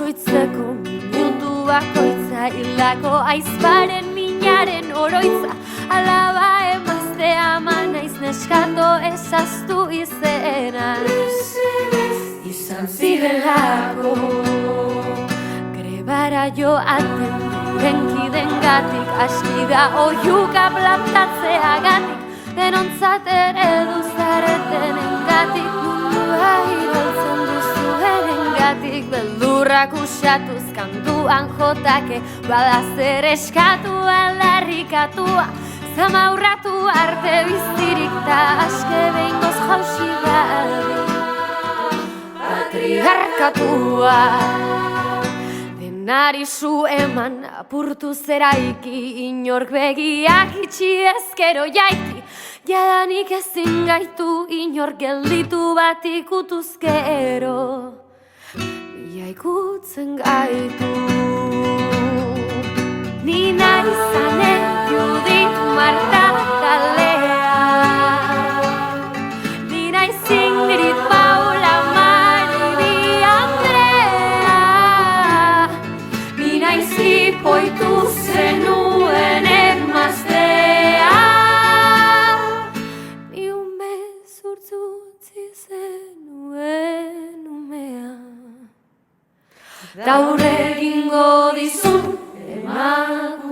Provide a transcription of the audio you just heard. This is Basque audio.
oroitzeko mundu bakoitza, hilako aizparen minaren oroitza, alaba emazte ama naiz neskato ezaztu izenan. Izan zirelako grebara joaten diren gatik, aski da oiuka plantatzeagatik, denontzat ere duzaretenengatik, mundua iraultzen duzuenengatik, beldurrak usatuz kantuan jotake, bada zer eskatu aldarrikatua, zamaurratu arte bizirik da aske behingoz jausi gabe patriarkatua. Denari zu eman apurtu zeraiki, inork begiak itxi ezkero jaiki, jadanik ezin gaitu inork gelditu bat ikutuzkero, bila ikutzen gaitu. Ni nahi zane Judit Marta talea, ni nahi Ingrid Paula Maribi Andrea, ni nahi zipoitu zenuen emaztea, ni umezurtzu utzi zenuen umea, taur egingo dizun emakume.